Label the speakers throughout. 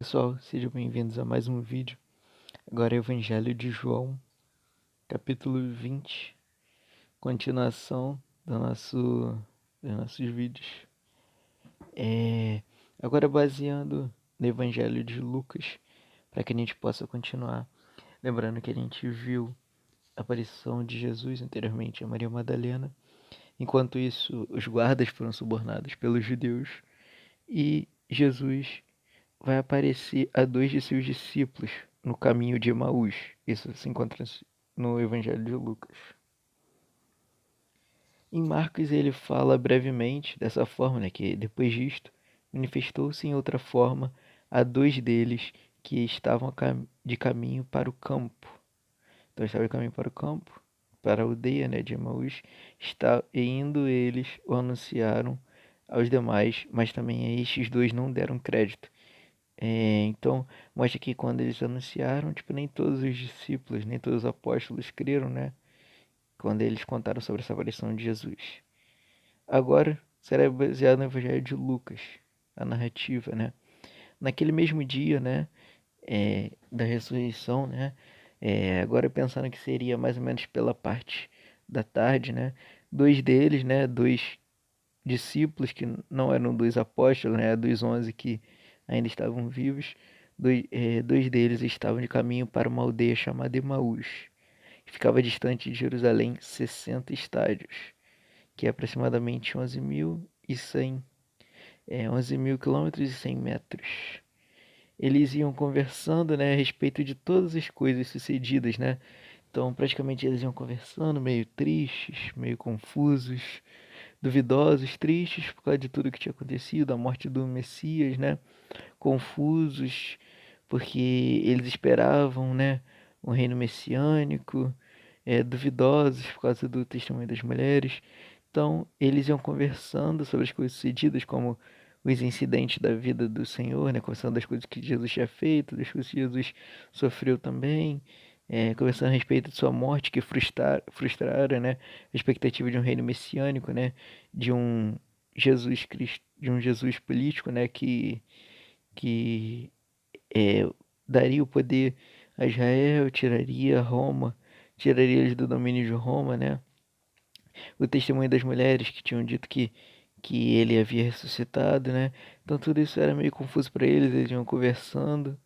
Speaker 1: Pessoal, sejam bem-vindos a mais um vídeo. Agora é o Evangelho de João, capítulo 20, continuação dos nossos vídeos. Agora baseando no Evangelho de Lucas, para que a gente possa continuar. Lembrando que a gente viu a aparição de Jesus anteriormente a Maria Madalena. Enquanto isso, os guardas foram subornados pelos judeus e Jesus vai aparecer a dois de seus discípulos no caminho de Emaús. Isso se encontra no Evangelho de Lucas. Em Marcos ele fala brevemente dessa forma, né, que depois disto manifestou-se em outra forma a dois deles que estavam de caminho para o campo. Então estavam de caminho para o campo, para a aldeia, né, de Emaús, indo eles o anunciaram aos demais, mas também a estes dois não deram crédito. Então, mostra que quando eles anunciaram, tipo, nem todos os discípulos, nem todos os apóstolos creram, né? Quando eles contaram sobre essa aparição de Jesus. Agora, será baseado no Evangelho de Lucas, a narrativa, né? Naquele mesmo dia, né? Da ressurreição, né? Agora pensando que seria mais ou menos pela parte da tarde, né? Dois deles, né? Dois discípulos que não eram dois apóstolos, né? Dos 11 que ainda estavam vivos. Dois deles estavam de caminho para uma aldeia chamada Emaús, que ficava distante de Jerusalém 60 estádios, que é aproximadamente 11 mil quilômetros e 100 metros. Eles iam conversando, né, a respeito de todas as coisas sucedidas, né? Então, praticamente eles iam conversando, meio tristes, meio confusos, duvidosos, tristes por causa de tudo que tinha acontecido, a morte do Messias, né? Confusos, porque eles esperavam, né, um reino messiânico, duvidosos por causa do testemunho das mulheres. Então, eles iam conversando sobre as coisas sucedidas, como os incidentes da vida do Senhor, né, conversando das coisas que Jesus tinha feito, das coisas que Jesus sofreu também, conversando a respeito de sua morte, que frustraram, né, a expectativa de um reino messiânico, né, de um Jesus Cristo, de um Jesus político, né, que é, daria o poder a Israel, tiraria Roma, tiraria eles do domínio de Roma, né? O testemunho das mulheres que tinham dito que ele havia ressuscitado, né? Então tudo isso era meio confuso para eles, eles iam conversando.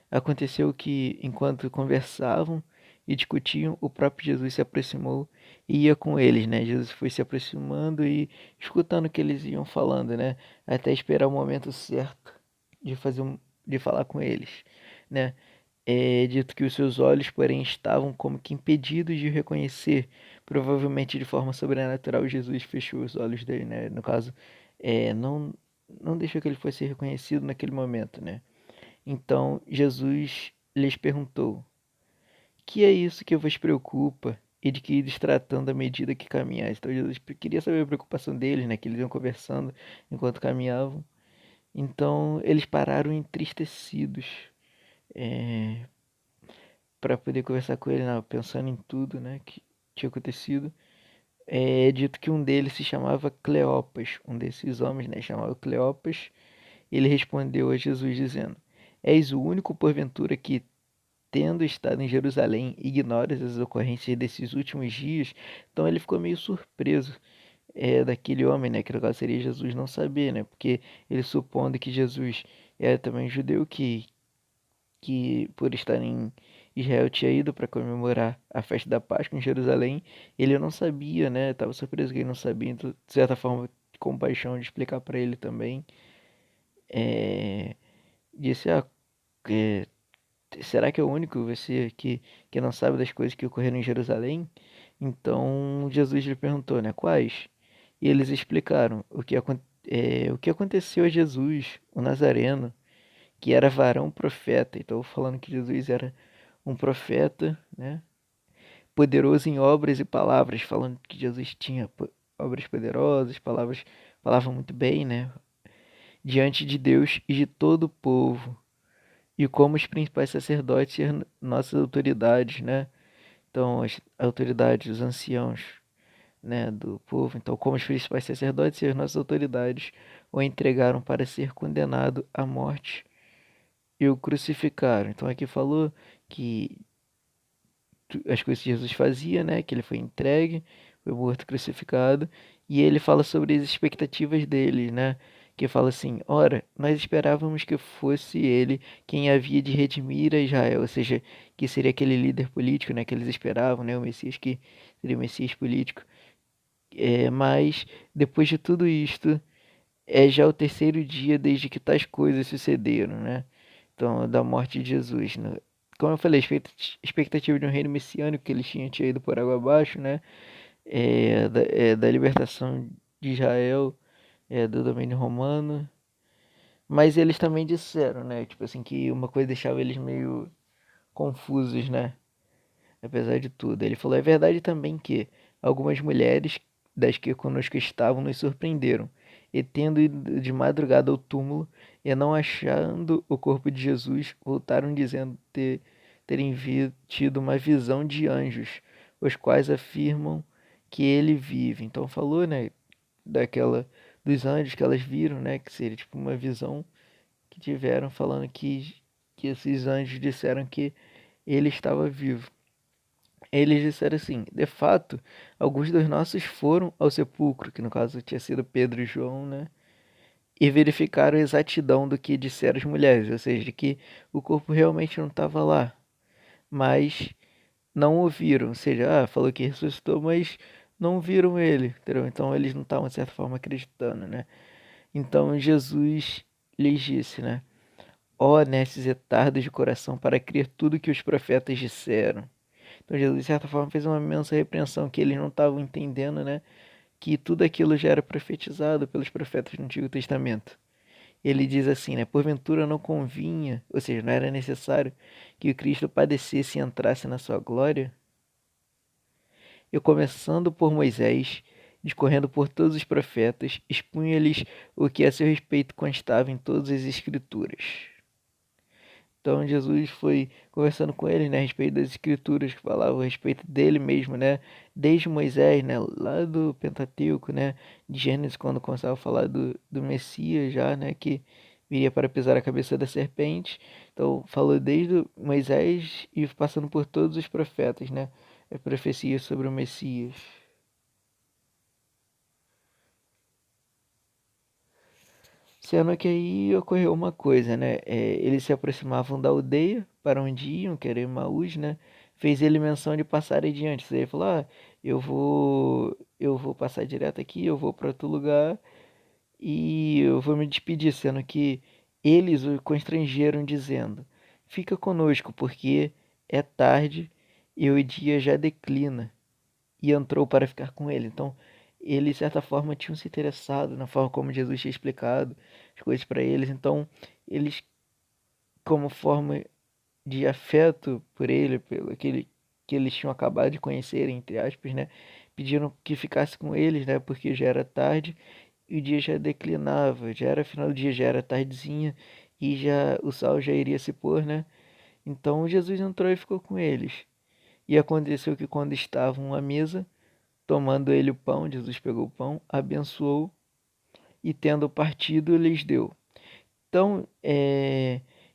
Speaker 1: Aconteceu que, enquanto conversavam e discutiam, o próprio Jesus se aproximou e ia com eles, né? Jesus foi se aproximando e escutando o que eles iam falando, né? Até esperar o momento certo de de falar com eles, né? É dito que os seus olhos, porém, estavam como que impedidos de reconhecer, provavelmente de forma sobrenatural. Jesus fechou os olhos dele, né? No caso, não deixou que ele fosse reconhecido naquele momento, né? Então Jesus lhes perguntou: que é isso que vos preocupa e de que ides tratando à medida que caminhais? Então Jesus queria saber a preocupação deles, né? Que eles iam conversando enquanto caminhavam. Então eles pararam entristecidos, para poder conversar com ele, né? Pensando em tudo, né? Que tinha acontecido. É dito que um deles se chamava Cleopas, um desses homens, né? Chamava Cleopas. Ele respondeu a Jesus dizendo: És o único porventura que, tendo estado em Jerusalém, ignoras as ocorrências desses últimos dias? Então ele ficou meio surpreso, daquele homem, né, que no caso seria Jesus, não saber, né, porque ele supondo que Jesus era também judeu, que por estar em Israel tinha ido para comemorar a festa da Páscoa em Jerusalém, ele não sabia, né, estava surpreso que ele não sabia, então, de certa forma, compaixão de explicar para ele também, é, disse, é, será que é o único você que não sabe das coisas que ocorreram em Jerusalém? Então Jesus lhe perguntou, né, quais? E eles explicaram o que aconteceu a Jesus, o Nazareno, que era varão profeta. Então falando que Jesus era um profeta, né, poderoso em obras e palavras, falando que Jesus tinha obras poderosas, falava muito bem, né, diante de Deus e de todo o povo. E como os principais sacerdotes e as nossas autoridades, né? Então, as autoridades, os anciãos, né, do povo. Então, como os principais sacerdotes e as nossas autoridades o entregaram para ser condenado à morte e o crucificaram. Então aqui falou que as coisas que Jesus fazia, né? Que ele foi entregue, foi morto, crucificado, e ele fala sobre as expectativas dele, né? Que fala assim: ora, nós esperávamos que fosse ele quem havia de redimir a Israel, ou seja, que seria aquele líder político, né? Que eles esperavam, né? O Messias que seria o Messias político. Mas depois de tudo isto, é já o terceiro dia desde que tais coisas sucederam, né? Então, da morte de Jesus, né? Como eu falei, a expectativa de um reino messiânico que eles tinham ido por água abaixo, né? Da libertação de Israel, do domínio romano. Mas eles também disseram, né? Tipo assim, que uma coisa deixava eles meio confusos, né? Apesar de tudo. Ele falou: é verdade também que algumas mulheres das que conosco estavam nos surpreenderam, e tendo ido de madrugada ao túmulo e não achando o corpo de Jesus, voltaram dizendo terem tido uma visão de anjos, os quais afirmam que ele vive. Então falou, né, daquela dos anjos que elas viram, né, que seria tipo uma visão que tiveram falando que esses anjos disseram que ele estava vivo. Eles disseram assim: de fato, alguns dos nossos foram ao sepulcro, que no caso tinha sido Pedro e João, né? E verificaram a exatidão do que disseram as mulheres, ou seja, de que o corpo realmente não estava lá, mas não ouviram, ou seja, falou que ressuscitou, mas não viram ele, entendeu? Então eles não estavam, de certa forma, acreditando, né? Então Jesus lhes disse, né? Ó, nesses retardos de coração para crer tudo que os profetas disseram. Então Jesus, de certa forma, fez uma imensa repreensão que eles não estavam entendendo, né? Que tudo aquilo já era profetizado pelos profetas do Antigo Testamento. Ele diz assim, né? Porventura não convinha, ou seja, não era necessário que o Cristo padecesse e entrasse na sua glória? Eu, começando por Moisés, discorrendo por todos os profetas, expunha-lhes o que a seu respeito constava em todas as Escrituras. Então Jesus foi conversando com ele, né, a respeito das escrituras que falavam a respeito dele mesmo, né, desde Moisés, né, lá do Pentateuco, né, de Gênesis, quando começava a falar do Messias já, né, que viria para pisar a cabeça da serpente. Então falou desde Moisés e passando por todos os profetas, né, a profecia sobre o Messias. Sendo que aí ocorreu uma coisa, né? Eles se aproximavam da aldeia para onde iam, que era Emaús, né? Fez ele menção de passar adiante. Você falou, eu vou passar direto aqui, eu vou para outro lugar e eu vou me despedir, sendo que eles o constrangeram dizendo, fica conosco, porque é tarde e o dia já declina e entrou para ficar com ele. Então, eles, de certa forma, tinham se interessado na forma como Jesus tinha explicado as coisas para eles. Então, eles, como forma de afeto por ele, pelo aquele que eles tinham acabado de conhecer, entre aspas, né? Pediram que ficasse com eles, né? Porque já era tarde e o dia já declinava, já era final do dia, já era tardezinha e já o sol já iria se pôr, né? Então Jesus entrou e ficou com eles. E aconteceu que quando estavam à mesa, tomando ele o pão, Jesus pegou o pão, abençoou e, tendo partido, lhes deu. Então,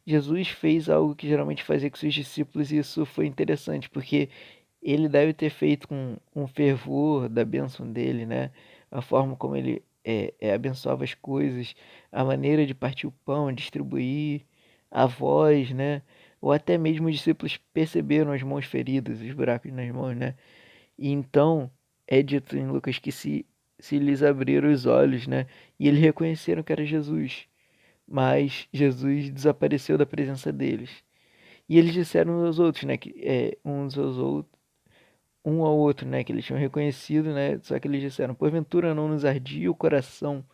Speaker 1: Jesus fez algo que geralmente fazia com seus discípulos, e isso foi interessante, porque ele deve ter feito com um fervor da bênção dele, né? A forma como ele abençoava as coisas, a maneira de partir o pão, distribuir, a voz, né? Ou até mesmo os discípulos perceberam as mãos feridas, os buracos nas mãos, né? E então é dito em Lucas que se lhes abriram os olhos, né? E eles reconheceram que era Jesus, mas Jesus desapareceu da presença deles. E eles disseram uns aos outros, né? Uns aos outros, um ao outro, né? Que eles tinham reconhecido, né? Só que eles disseram: porventura não nos ardia o coração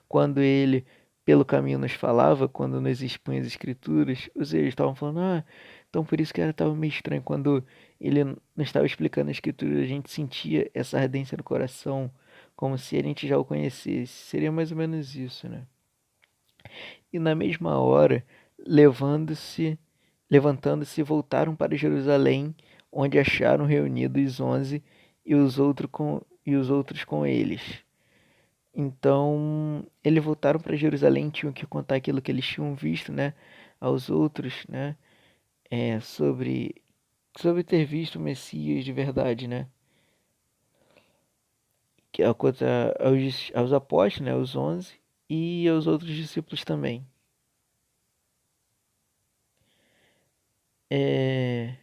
Speaker 1: quando ele pelo caminho nos falava, quando nos expunha as escrituras? Ou seja, eles estavam falando, então por isso que estava meio estranho quando ele nos estava explicando a escritura, a gente sentia essa ardência no coração, como se a gente já o conhecesse. Seria mais ou menos isso, né? E na mesma hora, levando-se, levantando-se, voltaram para Jerusalém, onde acharam reunidos os 11 e os outros com eles. Então, eles voltaram para Jerusalém, tinham que contar aquilo que eles tinham visto, né? aos outros, né, sobre ter visto o Messias de verdade, né, que é contra aos apóstolos, né, os 11, e aos outros discípulos também. É,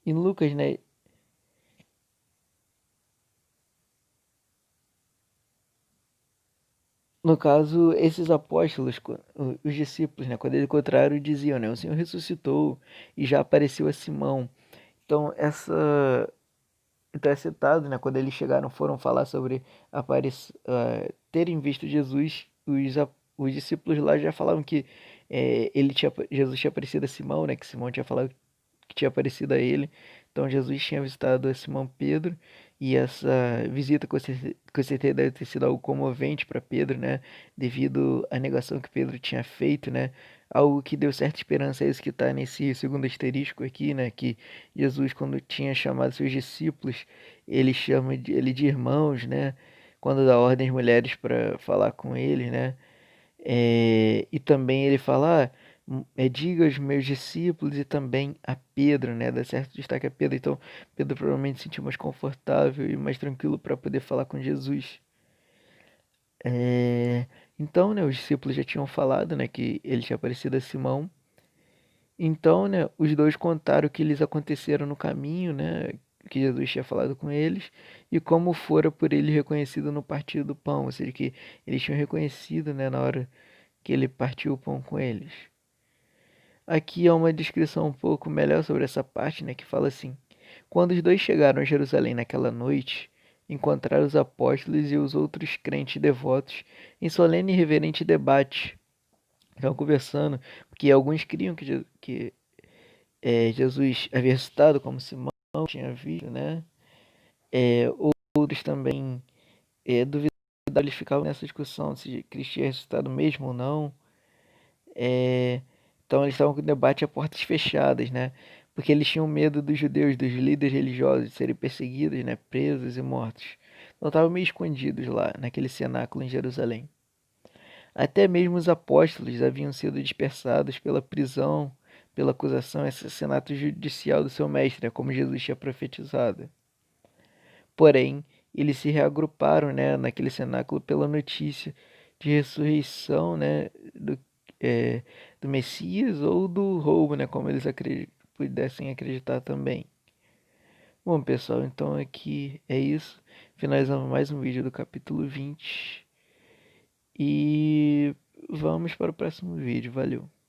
Speaker 1: em Lucas, né, no caso, esses apóstolos, os discípulos, né, quando eles encontraram, diziam, né, o Senhor ressuscitou e já apareceu a Simão. Então, então é citado, né, quando eles chegaram, foram falar sobre terem visto Jesus, os discípulos lá já falavam que Jesus tinha aparecido a Simão, né, que Simão tinha falado que tinha aparecido a ele. Então Jesus tinha visitado a Simão Pedro e essa visita com certeza deve ter sido algo comovente para Pedro, né? Devido à negação que Pedro tinha feito, né? Algo que deu certa esperança, é isso que está nesse segundo asterisco aqui, né? Que Jesus, quando tinha chamado seus discípulos, ele chama ele de irmãos, né? Quando dá ordem às mulheres para falar com eles, né? E também ele fala, diga aos meus discípulos e também a Pedro, né? Dá certo destaque a Pedro. Então, Pedro provavelmente se sentiu mais confortável e mais tranquilo para poder falar com Jesus. É, então, né, os discípulos já tinham falado, né, que ele tinha aparecido a Simão. Então, né, os dois contaram o que lhes aconteceram no caminho, né, que Jesus tinha falado com eles, e como fora por ele reconhecido no partir do pão, ou seja, que eles tinham reconhecido, né, na hora que ele partiu o pão com eles. Aqui há uma descrição um pouco melhor sobre essa parte, né, que fala assim: quando os dois chegaram a Jerusalém naquela noite, encontraram os apóstolos e os outros crentes devotos em solene e reverente debate. Estavam conversando, porque alguns criam que Jesus havia ressuscitado, como Simão tinha visto, né? É, outros também duvidavam, eles ficavam nessa discussão se Cristo tinha ressuscitado mesmo ou não. É, então eles estavam com o debate a portas fechadas, né? Porque eles tinham medo dos judeus, dos líderes religiosos, de serem perseguidos, né? Presos e mortos. Então estavam meio escondidos lá, naquele cenáculo em Jerusalém. Até mesmo os apóstolos haviam sido dispersados pela prisão, pela acusação e assassinato judicial do seu mestre, né? Como Jesus tinha profetizado. Porém, eles se reagruparam, né, naquele cenáculo pela notícia de ressurreição, né, é, do Messias ou do roubo, né, como eles pudessem acreditar também. Bom, pessoal, então aqui é isso. Finalizamos mais um vídeo do capítulo 20 e vamos para o próximo vídeo. Valeu!